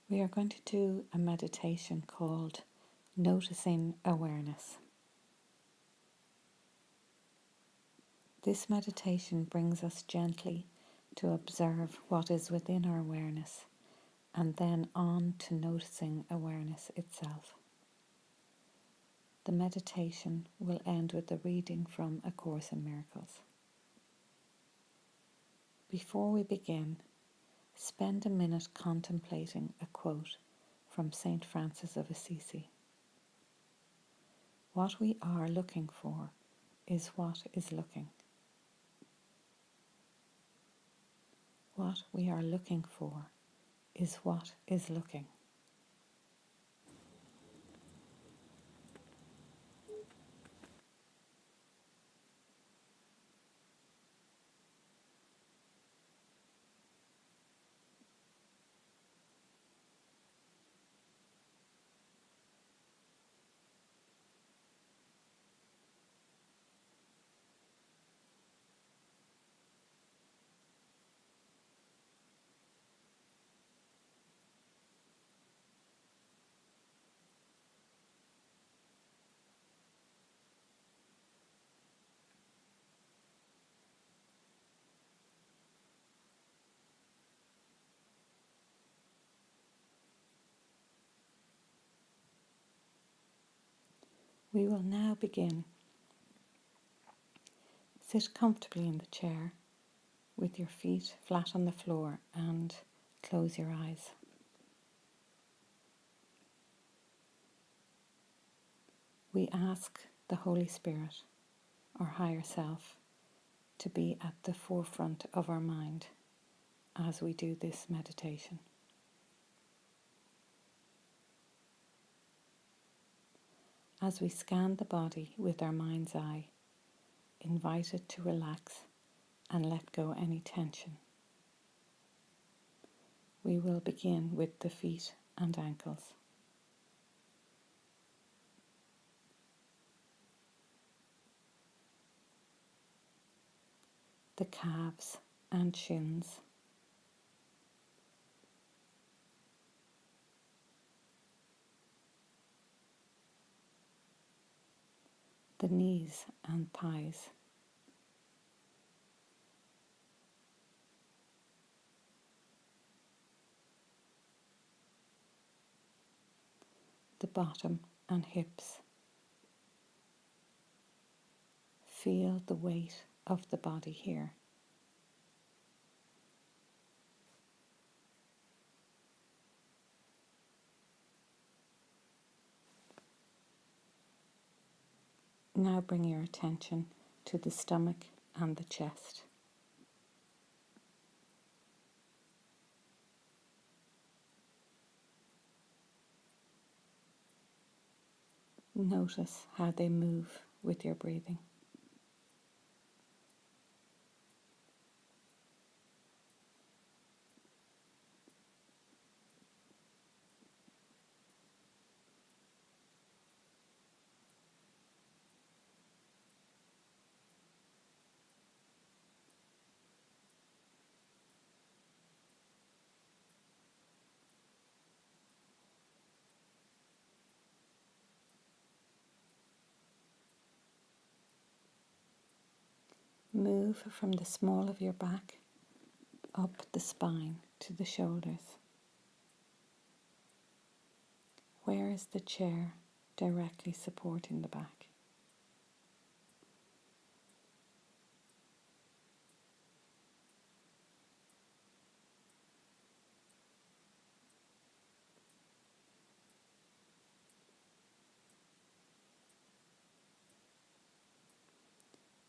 We are going to do a meditation called Noticing Awareness. This meditation brings us gently to observe what is within our awareness and then on to noticing awareness itself. The meditation will end with a reading from A Course in Miracles. Before we begin, spend a minute contemplating a quote from St. Francis of Assisi. What we are looking for is what is looking. What we are looking for is what is looking. We will now begin. Sit comfortably in the chair with your feet flat on the floor and close your eyes. We ask the Holy Spirit, our higher self, to be at the forefront of our mind as we do this meditation. As we scan the body with our mind's eye, invite it to relax and let go any tension. We will begin with the feet and ankles. The calves and shins. The knees and thighs. The bottom and hips. Feel the weight of the body here. Now bring your attention to the stomach and the chest. Notice how they move with your breathing. Move from the small of your back up the spine to the shoulders. Where is the chair directly supporting the back?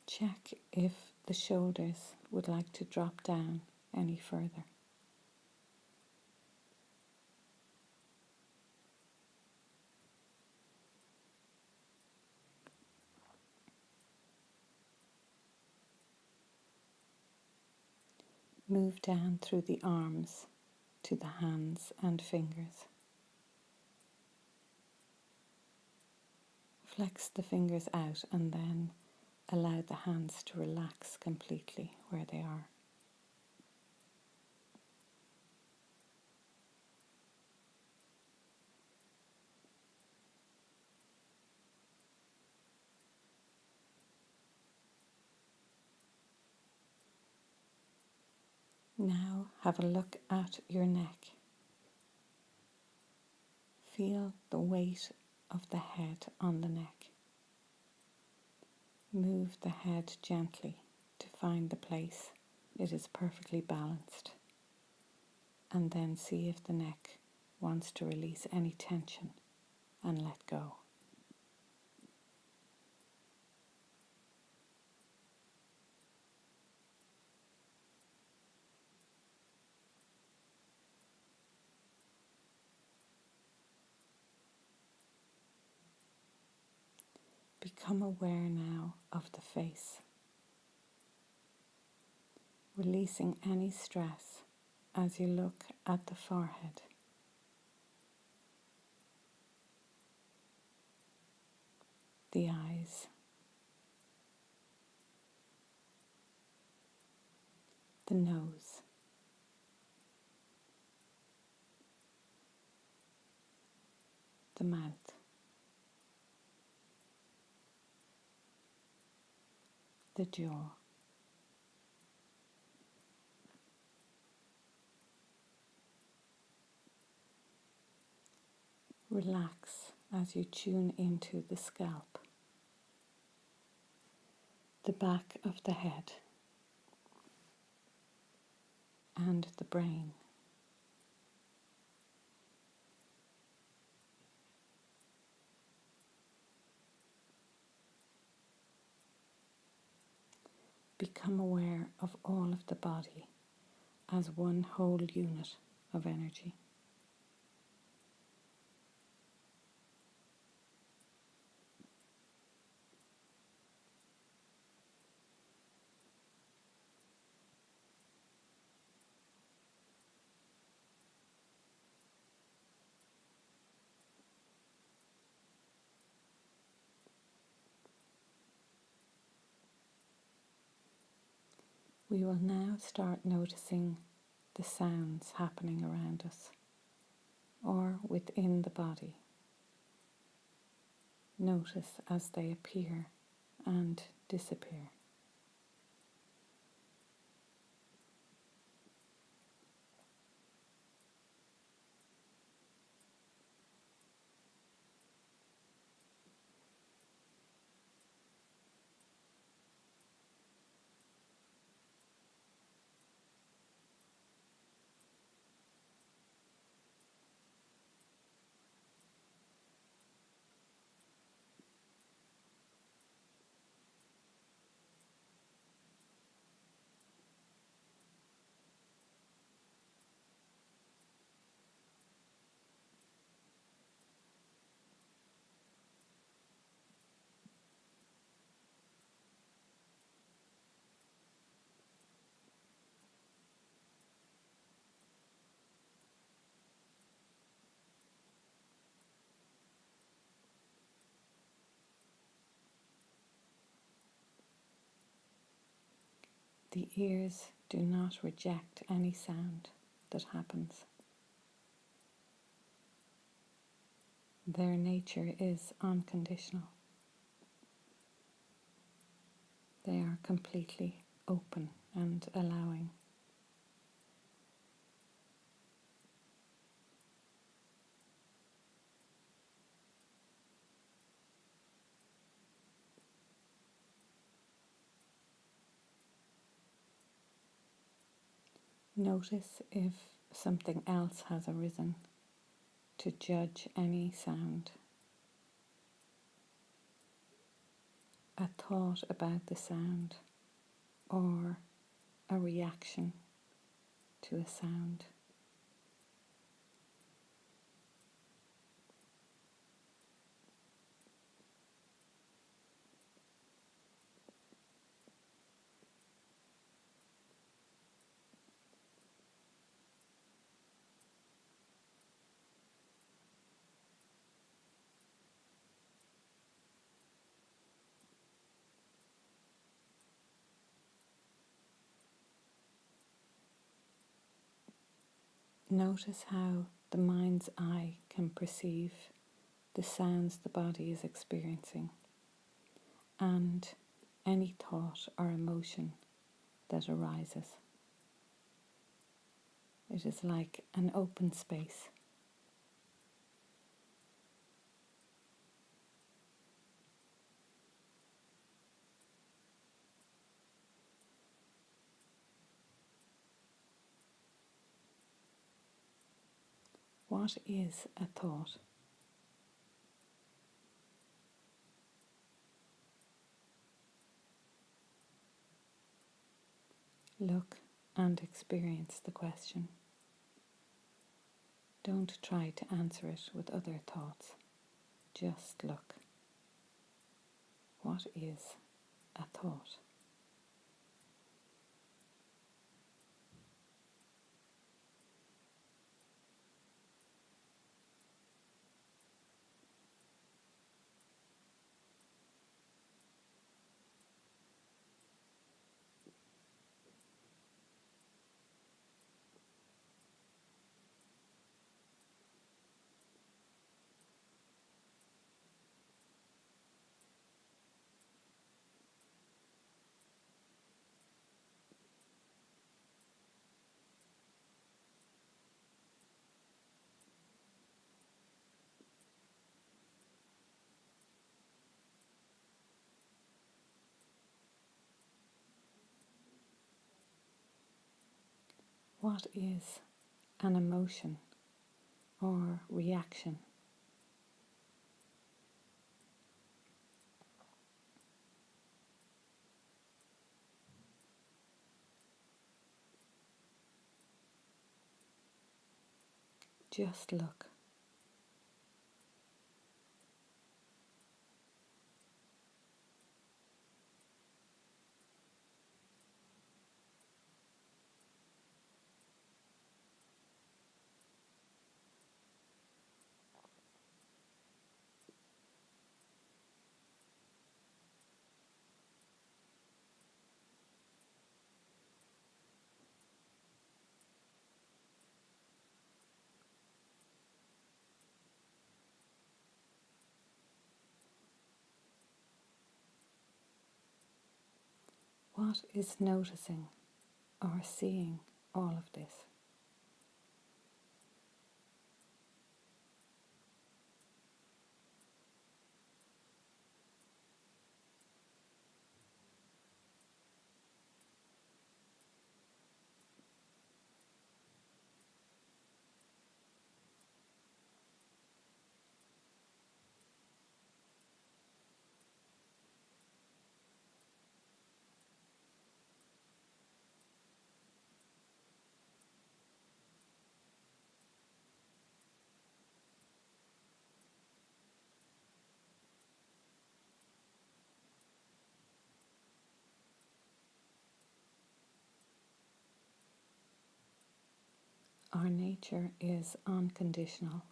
Check if the shoulders would like to drop down any further. Move down through the arms to the hands and fingers. Flex the fingers out and then allow the hands to relax completely where they are. Now have a look at your neck. Feel the weight of the head on the neck. Move the head gently to find the place it is perfectly balanced, and then see if the neck wants to release any tension and let go. Become aware now of the face, releasing any stress as you look at the forehead. The eyes, the nose, the mouth, the jaw. Relax as you tune into the scalp, the back of the head, and the brain. Become aware of all of the body as one whole unit of energy. We will now start noticing the sounds happening around us or within the body. Notice as they appear and disappear. The ears do not reject any sound that happens. Their nature is unconditional. They are completely open and allowing. Notice if something else has arisen to judge any sound. A thought about the sound or a reaction to a sound. Notice how the mind's eye can perceive the sounds the body is experiencing and any thought or emotion that arises. It is like an open space. What is a thought? Look and experience the question. Don't try to answer it with other thoughts. Just look. What is a thought? What is an emotion or reaction? Just look. What is noticing or seeing all of this? Our nature is unconditional.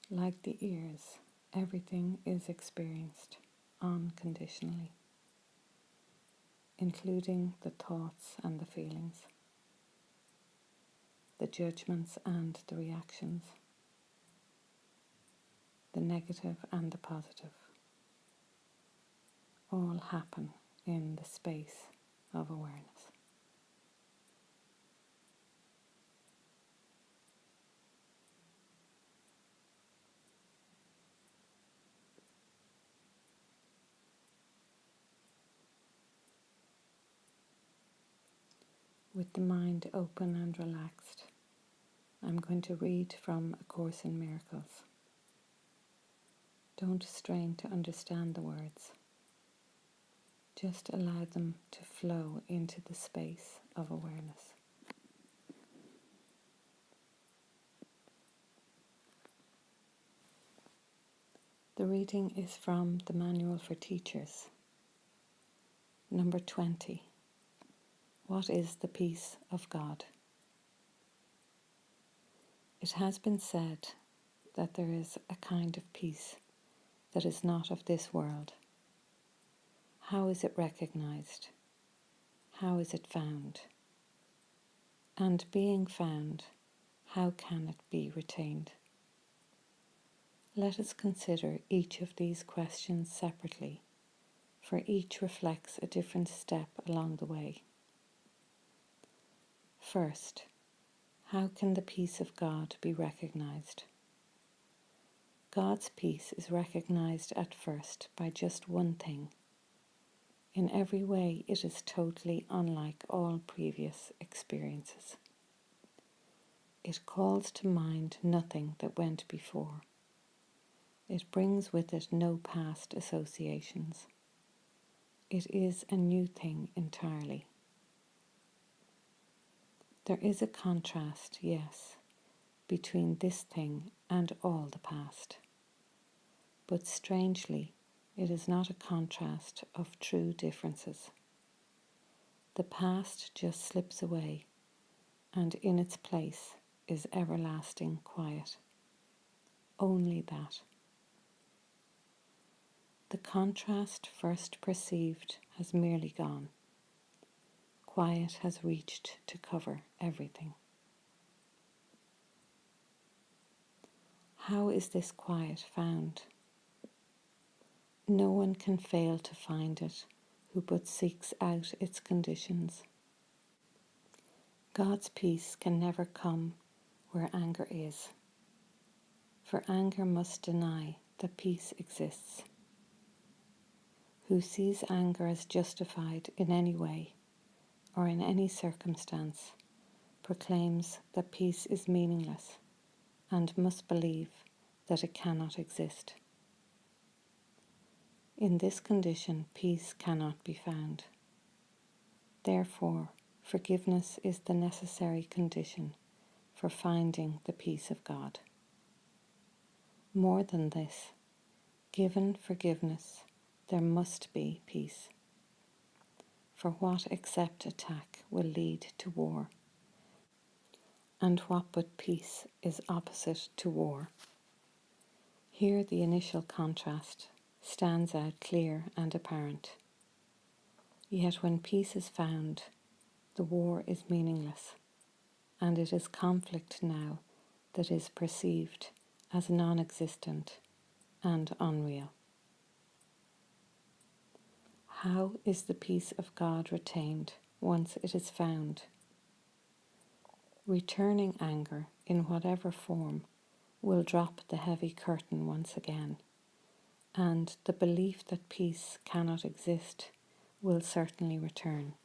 Like the ears, everything is experienced unconditionally, including the thoughts and the feelings, the judgments and the reactions, the negative and the positive, all happen in the space of awareness. With the mind open and relaxed, I'm going to read from A Course in Miracles. Don't strain to understand the words. Just allow them to flow into the space of awareness. The reading is from the Manual for Teachers, number 20. What is the peace of God? It has been said that there is a kind of peace that is not of this world. How is it recognized? How is it found? And being found, how can it be retained? Let us consider each of these questions separately, for each reflects a different step along the way. First, how can the peace of God be recognized? God's peace is recognized at first by just one thing. In every way, it is totally unlike all previous experiences. It calls to mind nothing that went before. It brings with it no past associations. It is a new thing entirely. There is a contrast, yes, between this thing and all the past. But strangely, it is not a contrast of true differences. The past just slips away, and in its place is everlasting quiet. Only that. The contrast first perceived has merely gone. Quiet has reached to cover everything. How is this quiet found? No one can fail to find it who but seeks out its conditions. God's peace can never come where anger is, for anger must deny that peace exists. Who sees anger as justified in any way or in any circumstance proclaims that peace is meaningless and must believe that it cannot exist. In this condition, peace cannot be found. Therefore, forgiveness is the necessary condition for finding the peace of God. More than this, given forgiveness, there must be peace. For what except attack will lead to war? And what but peace is opposite to war? Here the initial contrast stands out clear and apparent. Yet when peace is found, the war is meaningless, and it is conflict now that is perceived as non-existent and unreal. How is the peace of God retained once it is found? Returning anger in whatever form will drop the heavy curtain once again, and the belief that peace cannot exist will certainly return.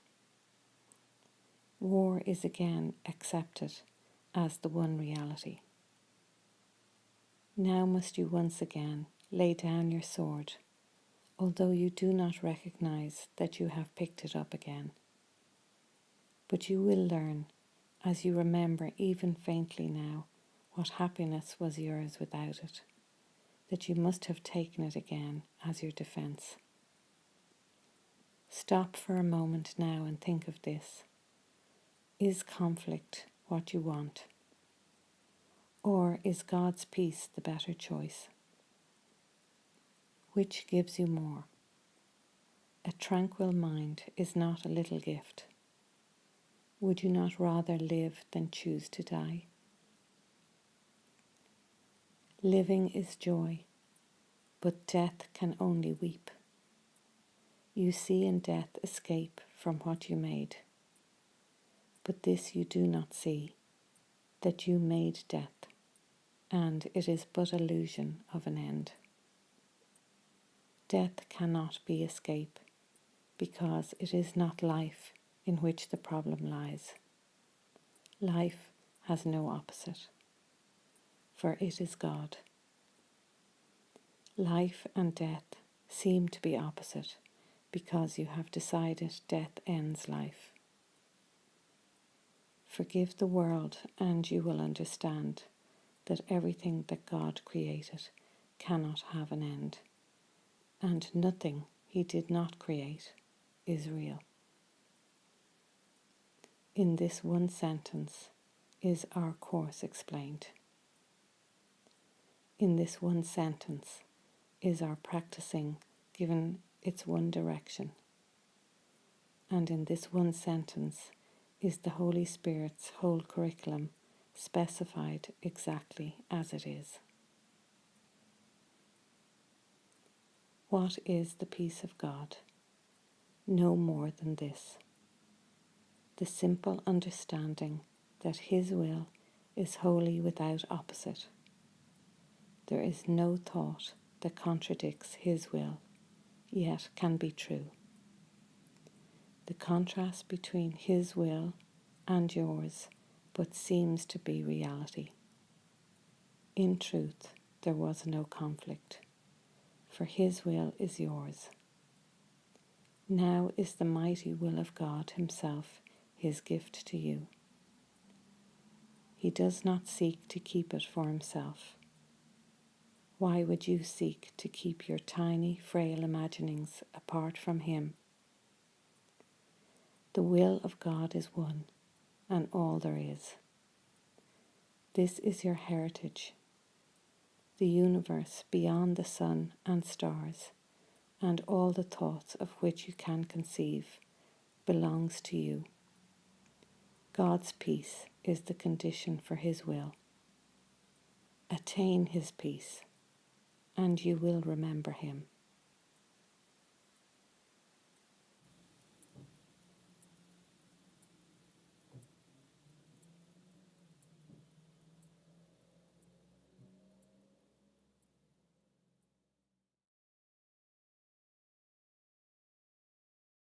War is again accepted as the one reality. Now must you once again lay down your sword, although you do not recognize that you have picked it up again. But you will learn, as you remember even faintly now, what happiness was yours without it, that you must have taken it again as your defense. Stop for a moment now and think of this. Is conflict what you want? Or is God's peace the better choice? Which gives you more? A tranquil mind is not a little gift. Would you not rather live than choose to die? Living is joy, but death can only weep. You see in death escape from what you made. But this you do not see, that you made death, and it is but illusion of an end. Death cannot be escape, because it is not life in which the problem lies. Life has no opposite, for it is God. Life and death seem to be opposite, because you have decided death ends life. Forgive the world and you will understand that everything that God created cannot have an end, and nothing he did not create is real. In this one sentence is our course explained. In this one sentence is our practicing given its one direction. And in this one sentence is the Holy Spirit's whole curriculum specified exactly as it is. What is the peace of God? No more than this. the simple understanding that His will is wholly without opposite. There is no thought that contradicts His will, yet can be true. The contrast between His will and yours but seems to be reality. In truth, there was no conflict, for His will is yours. Now is the mighty will of God Himself His gift to you. He does not seek to keep it for Himself. Why would you seek to keep your tiny, frail imaginings apart from Him? The will of God is one, and all there is. This is your heritage, the universe beyond the sun and stars, and all the thoughts of which you can conceive, belongs to you. God's peace is the condition for His will. Attain His peace, and you will remember Him.